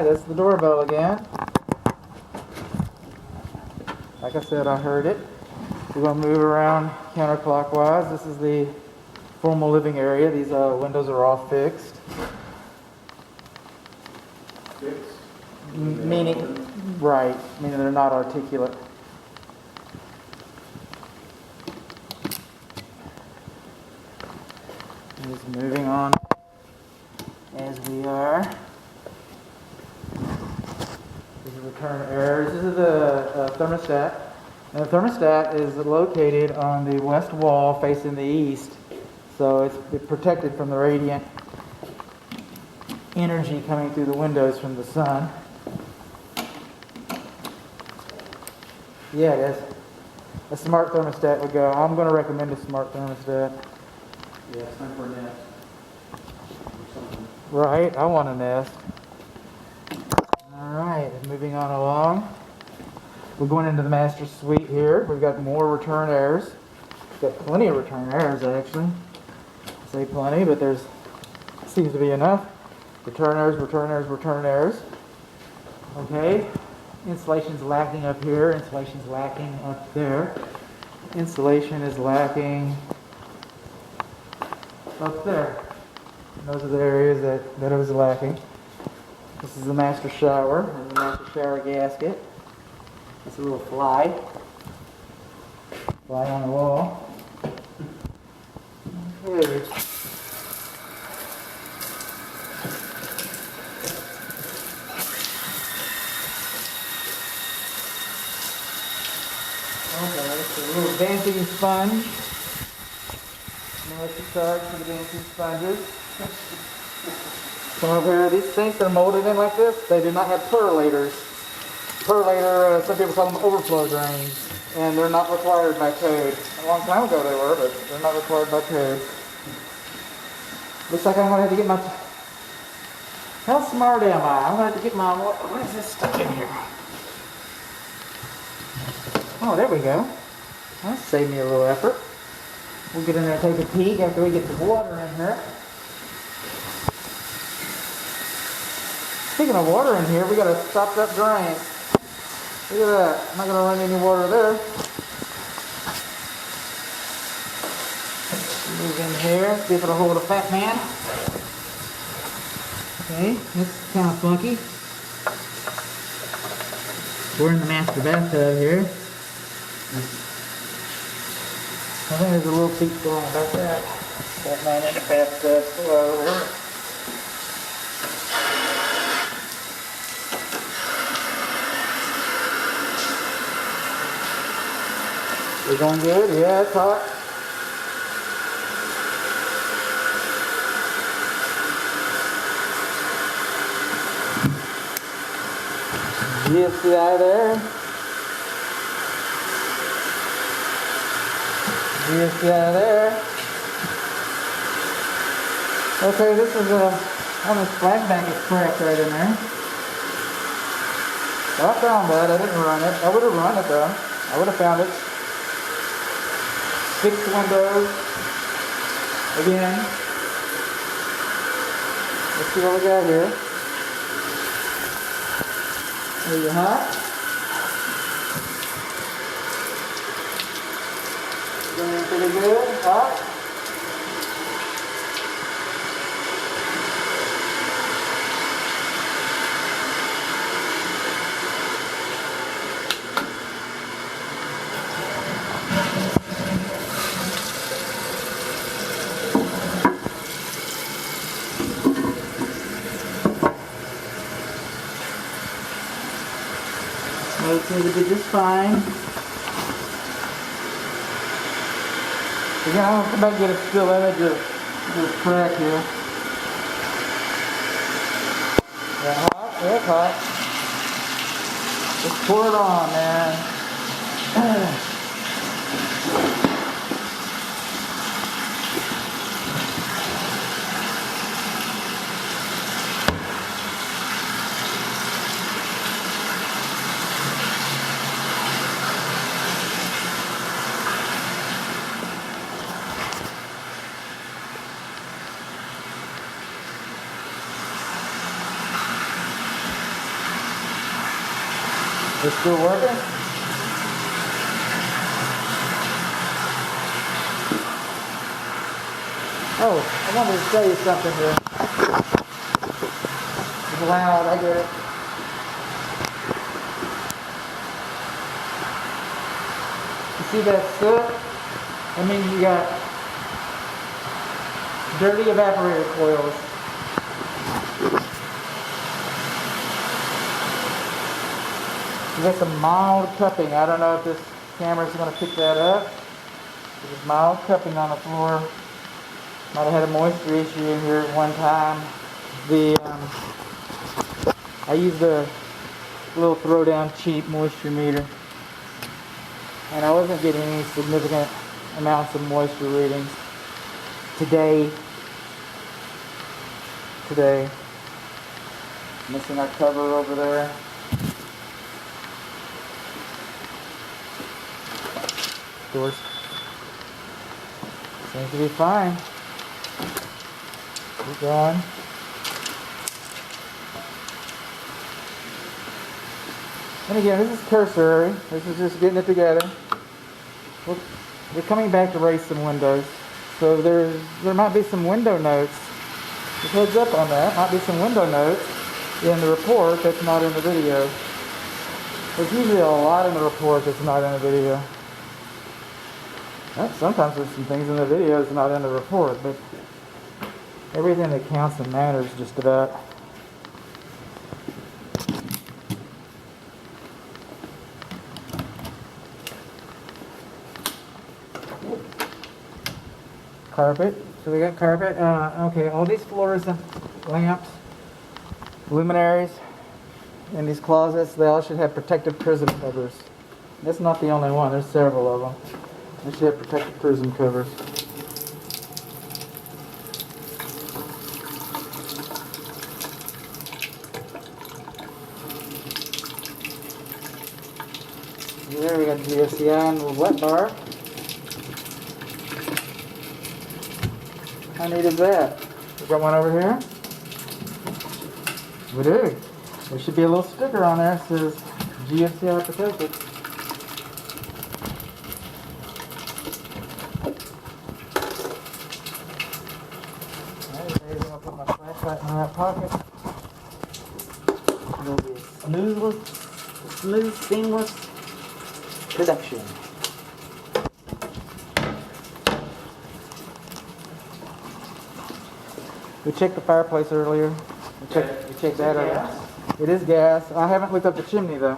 it's the doorbell again. Like I said, I heard it. We're going to move around counterclockwise. This is the formal living area. These windows are all fixed. Fixed? Meaning, right, meaning they're not articulate. Just moving on as we are. These are return errors. This is the thermostat. And the thermostat is located on the west wall facing the east, so it's protected from the radiant energy coming through the windows from the sun. Yeah, it is. A smart thermostat would go. I'm going to recommend a smart thermostat. Yeah, it's time for a nest. Right, I want a nest. Alright, moving on along. We're going into the master suite here. We've got more return errors. We've got plenty of return errors, actually. I say plenty, but there's seems to be enough. Return errors, return errors, return errors. Okay. Insulation's lacking up here. Insulation's lacking up there. Insulation is lacking up there. And those are the areas that it was lacking. This is the master shower. There's the master shower gasket. It's a little fly on the wall. Okay. Okay, so a little dancing sponge. No extra charge for the dancing sponges. Come over here. These sinks are molded in like this. They do not have percolators. Percolator, some people call them overflow drains, and they're not required by code. A long time ago they were, but they're not required by code. Looks like I'm going to have to get my... How smart am I? I'm going to have to get my... What is this stuck in here? Oh, there we go. That'll save me a little effort. We'll get in there and take a peek after we get the water in here. Speaking of water in here, we got a stopped up drain. Look at that. I'm not going to run any water there. Move in here, see if it'll hold a fat man. Okay, that's kind of funky. We're in the master bathtub here. I think there's a little peak going about that. Fat man in the bathtub. Over. We're going good? Yeah, it's hot. Just out of there. Just out of there. Okay, this is on this flashback is cracked right in there. So I found that. I didn't run it. I would have run it though. I would have found it. Fix the windows again. Let's see what we got here. Are you hot? Doing pretty good. Hot? It's going to be just fine. Again, I'm going to come back and get a still image of this crack here. Is that hot? Yeah, it's hot. Just pour it on, man. It's still working? Oh, I wanted to show you something here. It's loud, I get it. You see that soot? I mean, you got dirty evaporator coils. You got some mild cupping. I don't know if this camera's going to pick that up. There's mild cupping on the floor. Might have had a moisture issue in here at one time. I used a little throw-down cheap moisture meter, and I wasn't getting any significant amounts of moisture readings. Today, missing our cover over there. Doors seems to be fine. Keep going. And again, this is cursory. This is just getting it together. We're coming back to raise some windows. So there might be some window notes. Just heads up on that. Might be some window notes in the report that's not in the video. There's usually a lot in the report that's not in the video. Well, sometimes there's some things in the video that's not in the report, but everything that counts and matters just about. Carpet. So we got carpet. Okay, all these fluorescent lamps, luminaries in these closets, they all should have protective prism covers. That's not the only one. There's several of them. They should have protective prism covers. There we got GFCI and the wet bar. How neat is that? We got one over here? We do. There should be a little sticker on there that says GFCI protected. Alright, I'm going to put my flashlight in that pocket. It'll be a smooth, seamless production. We checked the fireplace earlier. We checked that out. It is gas. I haven't looked up the chimney though.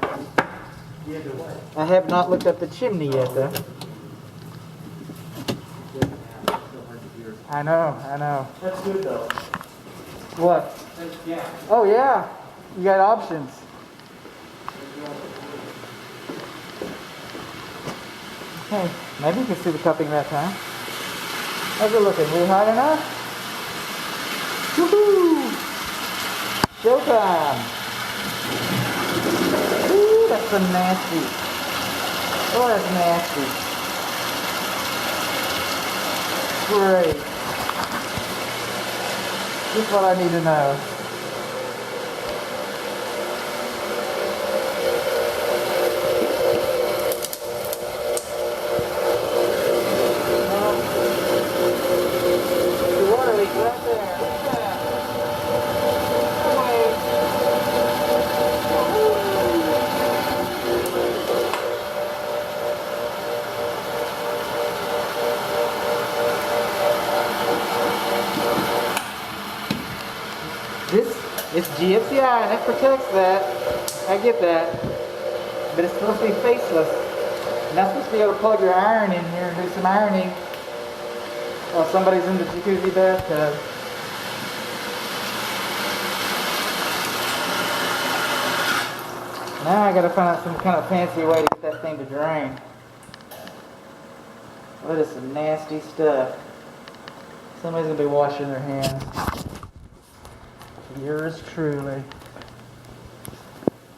I have not looked up the chimney yet though. I know. That's good though. What? That's gas. Oh yeah. You got options. Okay, maybe you can see the cupping that time. How's it looking? We hot enough? Woohoo! Showtime! Ooh, that's so nasty. Oh, that's nasty. Great. Just what I need to know. The water leak right there. Look at that. It's GFCI and it protects that. I get that. But it's supposed to be faceless. You're not supposed to be able to plug your iron in here and do some ironing while somebody's in the jacuzzi bathtub. Now I gotta find out some kind of fancy way to get that thing to drain. That is some nasty stuff. Somebody's gonna be washing their hands. Yours truly.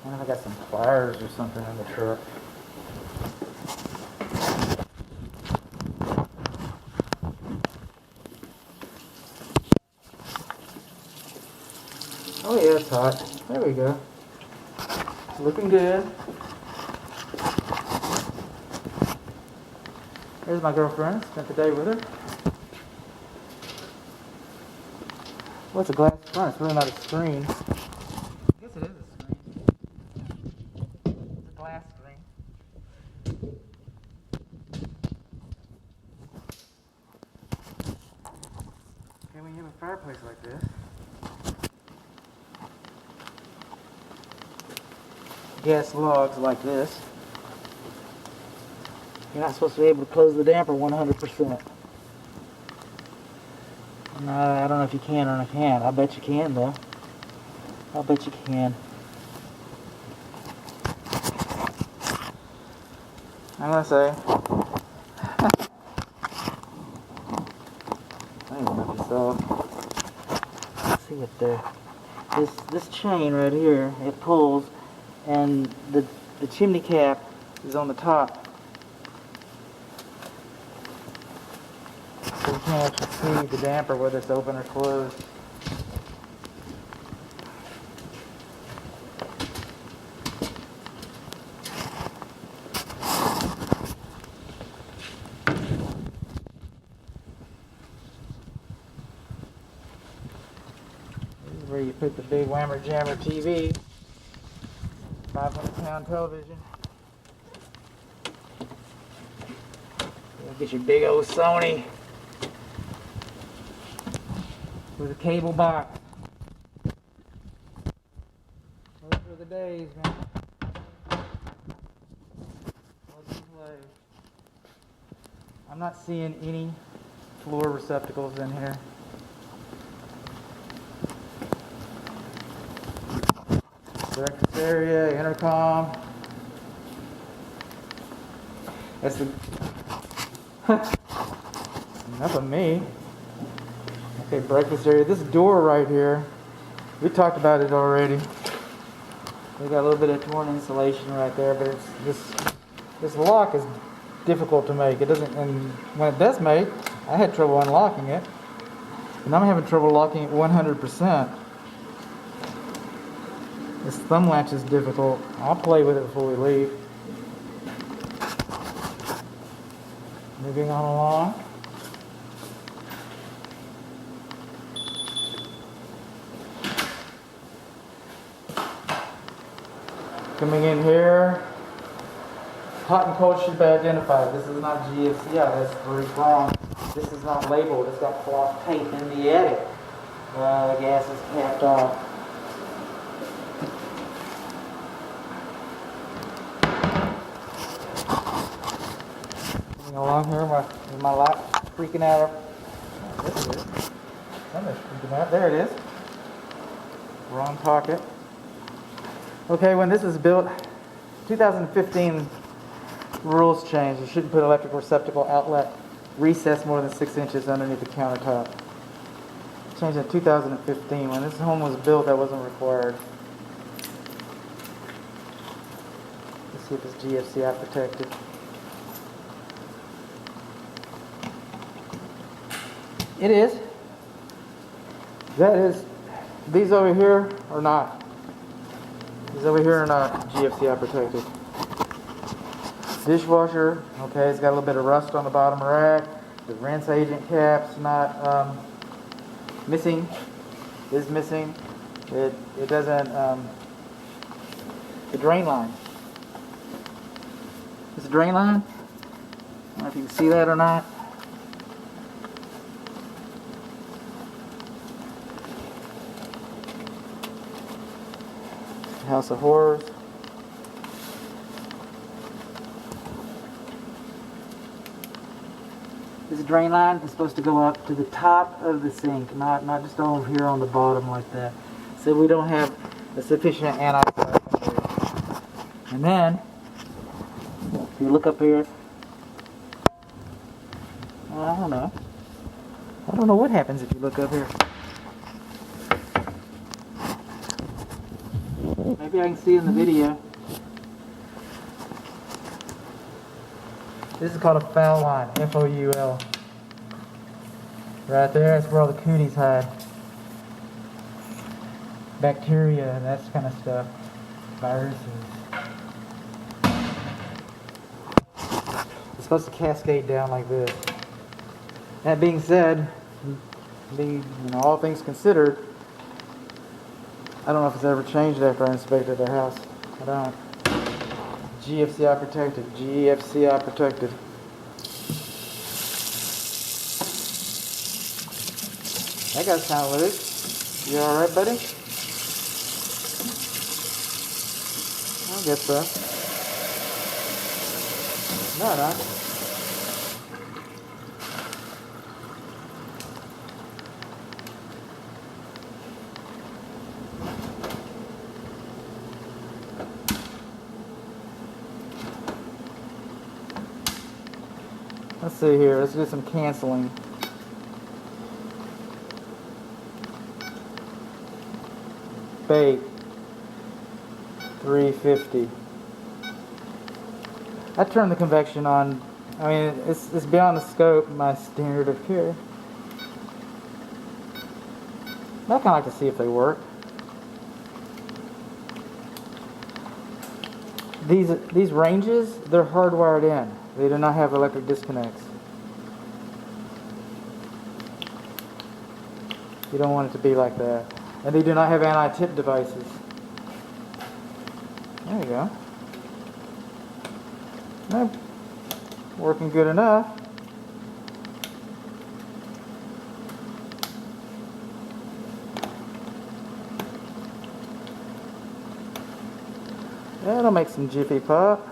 I wonder if I got some pliers or something in the truck. Oh yeah, it's hot. There we go. It's looking good. There's my girlfriend. Spent the day with her. What's a glass front? It's really not a screen. I guess it is a screen. It's a glass screen. Okay, when you have a fireplace like this, gas logs like this, you're not supposed to be able to close the damper 100%. No, I don't know if you can or not can. I bet you can though. I'll bet you can. I'm gonna say. I don't know if you saw. Let's see it there. This chain right here, it pulls, and the chimney cap is on the top. So you can't actually see the damper whether it's open or closed. This is where you put the big Whammer Jammer TV, 500-pound television. Get your big old Sony with a cable box. Those were the days, man. I'm not seeing any floor receptacles in here. Breakfast area, intercom. That's the enough of me. Okay, breakfast area. This door right here, we talked about it already. We got a little bit of torn insulation right there, but this lock is difficult to make. It doesn't, and when it does make, I had trouble unlocking it, and I'm having trouble locking it 100%. This thumb latch is difficult. I'll play with it before we leave. Moving on along. Coming in here, hot and cold should be identified. This is not GFCI, that's where it's wrong. This is not labeled, it's got cloth tape in the attic. The gas is capped off. Coming along here, with my light freaking out. Oh, there it is. Something's freaking out. There it is. Wrong pocket. Okay, when this was built, 2015 rules changed. You shouldn't put electrical receptacle outlet recessed more than 6 inches underneath the countertop. Changed in 2015. When this home was built, that wasn't required. Let's see if it's GFCI protected. It is. That is. These over here are not. These over here are not GFCI protected. Dishwasher, okay, it's got a little bit of rust on the bottom rack. The rinse agent cap's not missing. Is missing. It doesn't. The drain line. This drain line. I don't know if you can see that or not. House of Horrors. This drain line is supposed to go up to the top of the sink, not just over here on the bottom like that. So we don't have a sufficient anti-slip. And then, if you look up here, I don't know. I don't know what happens if you look up here. Maybe I can see in the video. This is called a foul line, F-O-U-L. Right there, that's where all the cooties hide. Bacteria and that kind of stuff. viruses. It's supposed to cascade down like this. That being said, all things considered, I don't know if it's ever changed after I inspected the house. I don't. GFCI protected. GFCI protected. That guy's kind of loose. You alright, buddy? I guess so. No, not. Let's see here. Let's do some canceling. Bait. 350. I turned the convection on. I mean, it's beyond the scope of my standard of care. But I kind of like to see if they work. These ranges, they're hardwired in. They do not have electric disconnects. You don't want it to be like that. And they do not have anti-tip devices. There you go. Nope. Working good enough. That'll make some jiffy pop.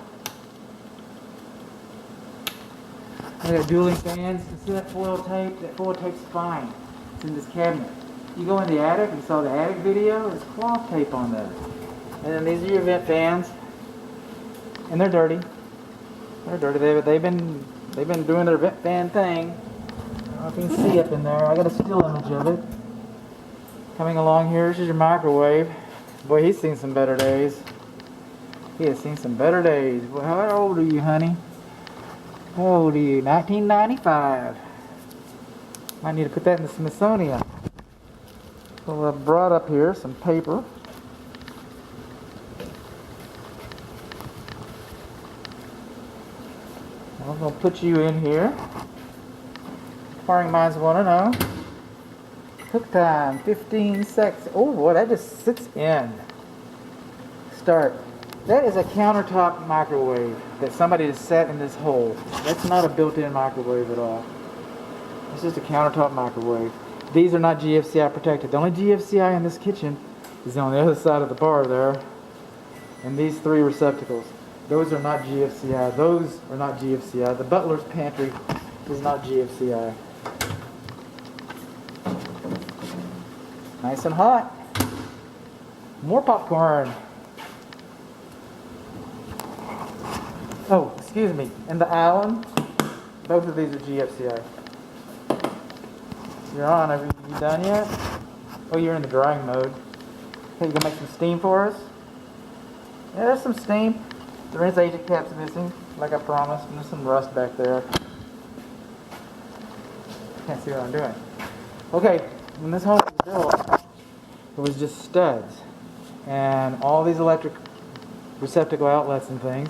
I got dueling fans. You see that foil tape? That foil tape's fine. It's in this cabinet. You go in the attic, you saw the attic video, there's cloth tape on there. And then these are your vent fans. And they're dirty. They're dirty. They've been doing their vent fan thing. I don't know if you can see up in there. I got a still image of it. Coming along here, this is your microwave. Boy, he's seen some better days. He has seen some better days. Well, how old are you, honey? How old are you? 1995. Might need to put that in the Smithsonian. So I brought up here some paper. I'm going to put you in here. Inquiring minds want to know. Cook time, 15 seconds. Oh boy, that just sits in. Start. That is a countertop microwave that somebody has set in this hole. That's not a built-in microwave at all. It's just a countertop microwave. These are not GFCI protected. The only GFCI in this kitchen is on the other side of the bar there. And these three receptacles. Those are not GFCI. Those are not GFCI. The butler's pantry is not GFCI. Nice and hot. More popcorn. Oh, excuse me. And the Allen, both of these are GFCI. You're on. Have you done yet? Oh, you're in the drying mode. Okay, you gonna make some steam for us? Yeah, there's some steam. The rinse agent cap's missing, like I promised, and there's some rust back there. Can't see what I'm doing. Okay, when this home was built, it was just studs. And all these electric receptacle outlets and things,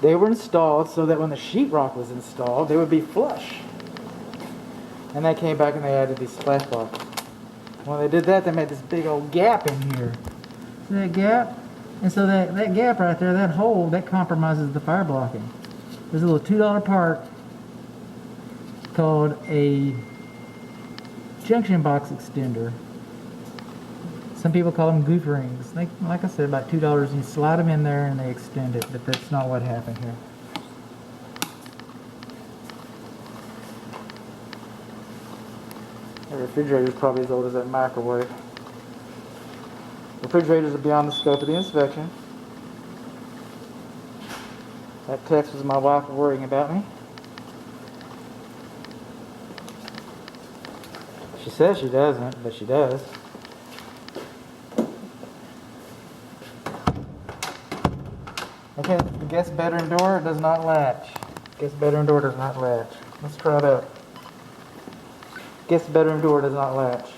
they were installed so that when the sheetrock was installed, they would be flush. And they came back and they added these splash boxes. When they did that, they made this big old gap in here. See that gap? And so that gap right there, that hole, that compromises the fire blocking. There's a little $2 part called a junction box extender. Some people call them goof rings. Like I said, about $2, and you slide them in there and they extend it, but that's not what happened here. The refrigerator is probably as old as that microwave. Refrigerators are beyond the scope of the inspection. That text was my wife worrying about me. She says she doesn't, but she does. Okay, the guest bedroom door does not latch. Guest bedroom door does not latch. Let's try that. Guest bedroom door does not latch.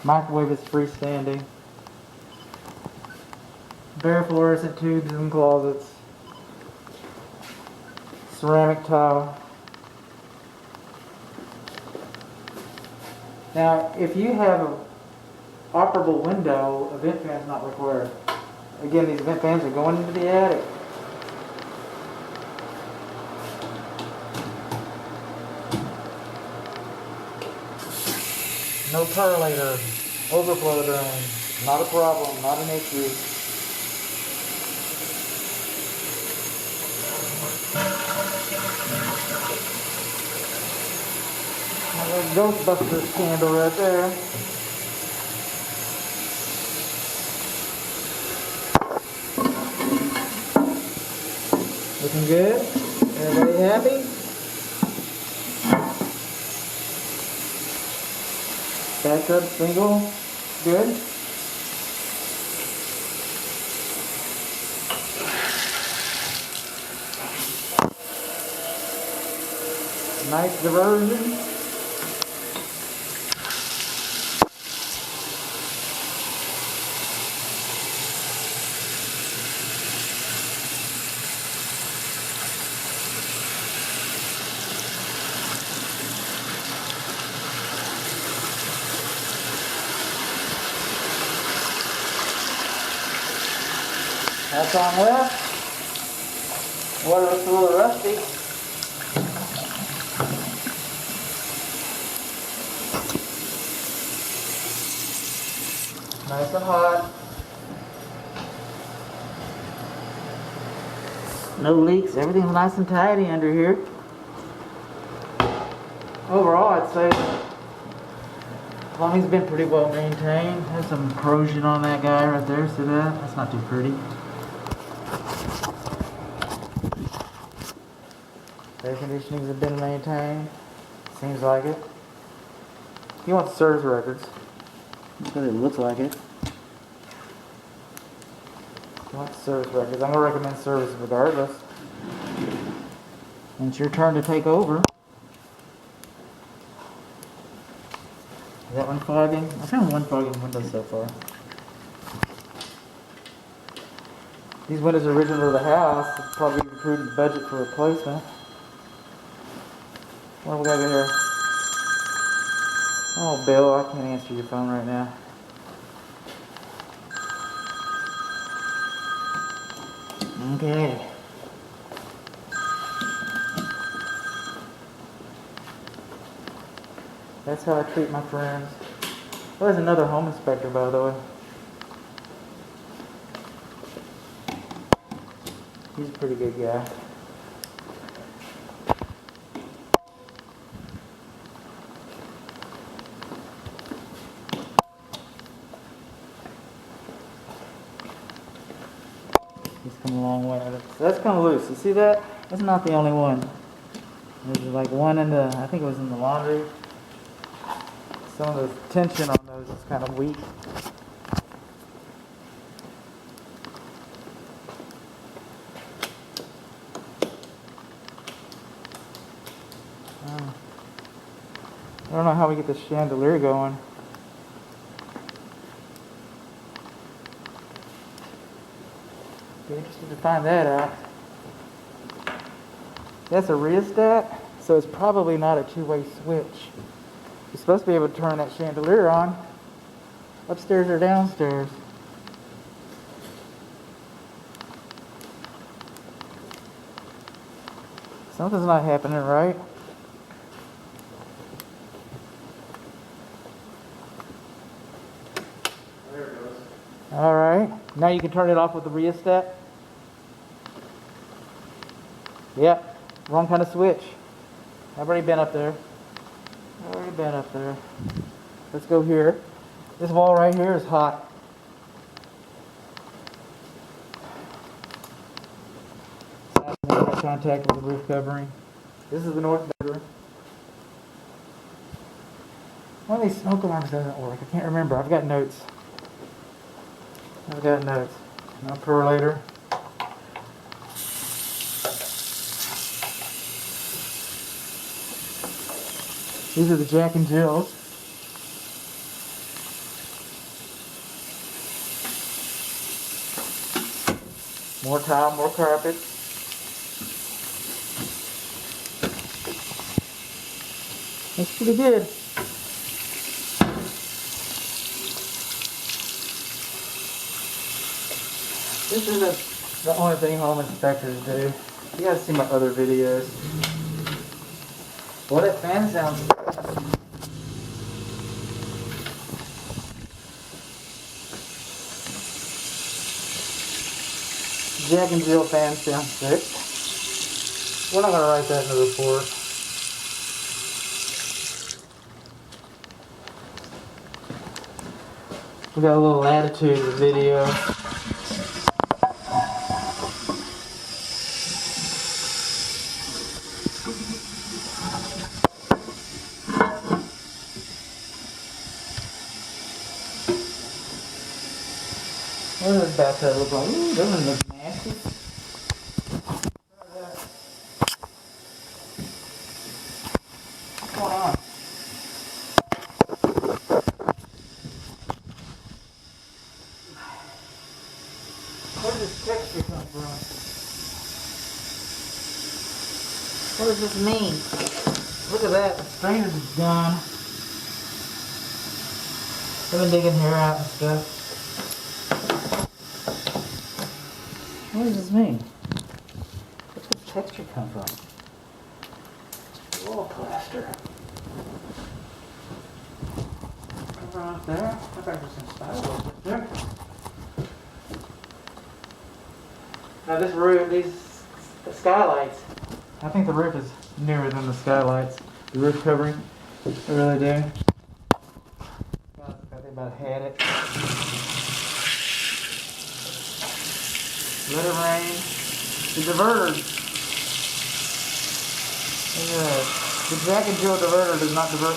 Microwave is freestanding. bare fluorescent tubes in closets, ceramic tile. Now, if you have an operable window, a vent fan is not required. Again, these vent fans are going into the attic. No percolator, overflow drain, not a problem, not an issue. There's a Ghostbusters candle right there. Looking good? Everybody happy? Backup single, good. Nice diversion. That's on left. Water looks a little rusty. Nice and hot. No leaks. Everything's nice and tidy under here. Overall, I'd say the plumbing's been pretty well maintained. There's some corrosion on that guy right there. See that? That's not too pretty. Air conditionings have been maintained. Seems like it. You want service records. Because it looks like it. You want service records. I'm going to recommend service regardless. And it's your turn to take over. Is that one fogging? I found one fogging window so far. These windows are original to the house. It's probably a prudent budget for replacement. What do we got here? Oh, Bill, I can't answer your phone right now. Okay. That's how I treat my friends. Well, there's another home inspector, by the way. He's a pretty good guy. He's come a long way. So that's kind of loose. You see that? That's not the only one. There's like one in the, I think it was in the laundry. Some of the tension on those is kind of weak. I don't know how we get this chandelier going. Be interested to find that out. That's a rheostat, so it's probably not a two-way switch. You're supposed to be able to turn that chandelier on upstairs or downstairs. Something's not happening right. There it goes. All right. Now you can turn it off with the rheostat. Yep. Wrong kind of switch. I've already been up there. Let's go here. This wall right here is hot. Contact with the roof covering. This is the north bedroom. One of these smoke alarms doesn't work. I can't remember. I've got notes. No percolator. These are the Jack and Jills. More tile, more carpet. That's pretty good. This isn't the only thing home inspectors do. You gotta see my other videos. Well, that fan sounds. Jack and Jill fan sounds fixed. We're not gonna write that in the report. We got a little latitude in the video. What does this bathtub look like? Ooh, doesn't look nasty. What's going on? Where does this texture come from? What does this mean? Look at that, the strainers is gone. I've been digging hair out and stuff. What does this mean? Where's this texture come from? A little plaster. Over up there. I bet there's some sidewalks up there. Now this roof, the skylights, I think the roof is newer than the skylights. The roof covering, I really do. I think about had it. Let it rain. The diverter. The Jack and Jill diverter does not divert 100%.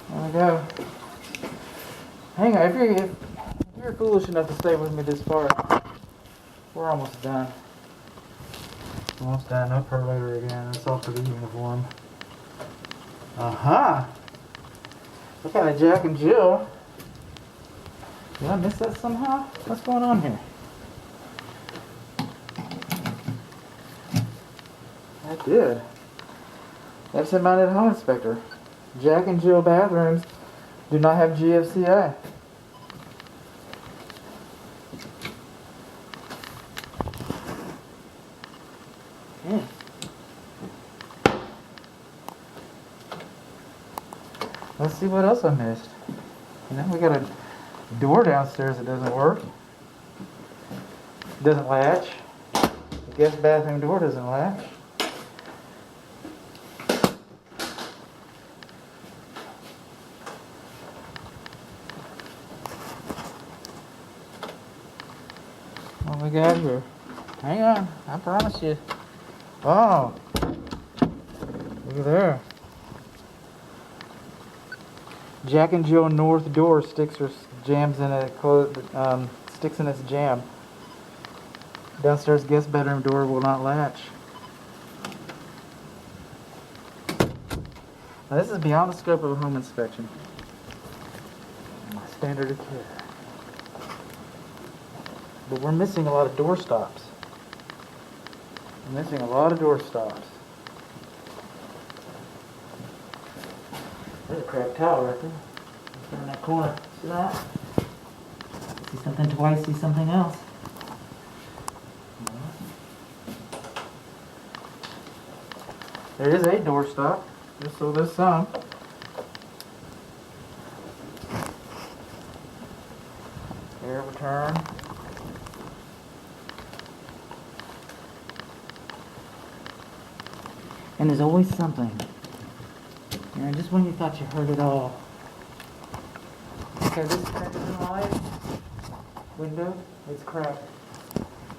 There we go. Hang on, if you're foolish enough to stay with me this far, we're almost done. Almost done. No perlator again. That's all for the uniform. What kind of Jack and Jill? Did I miss that somehow? What's going on here? I did. Absent-minded home inspector. Jack and Jill bathrooms do not have GFCI. Let's see what else I missed. You know, we got a door downstairs that doesn't work. Doesn't latch. The guest bathroom door doesn't latch. What we got here? Hang on, I promise you. Oh, look at there. Jack and Jill north door sticks or jams in a sticks in its jam. Downstairs guest bedroom door will not latch. Now this is beyond the scope of a home inspection. My standard of care. But we're missing a lot of door stops. We're missing a lot of door stops. There's a cracked towel right there. It's in that corner. See that? See something twice, see something else. There is a door stop. So there's some. Air return. And there's always something. And just when you thought you heard it all. Okay, this hydrogen light window, it's cracked.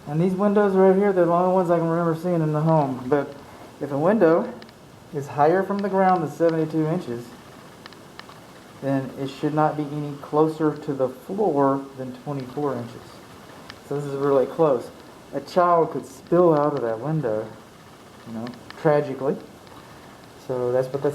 And these windows right here, they're the only ones I can remember seeing in the home. But if a window is higher from the ground than 72 inches, then it should not be any closer to the floor than 24 inches. So this is really close. A child could spill out of that window, you know, tragically. So that's what that's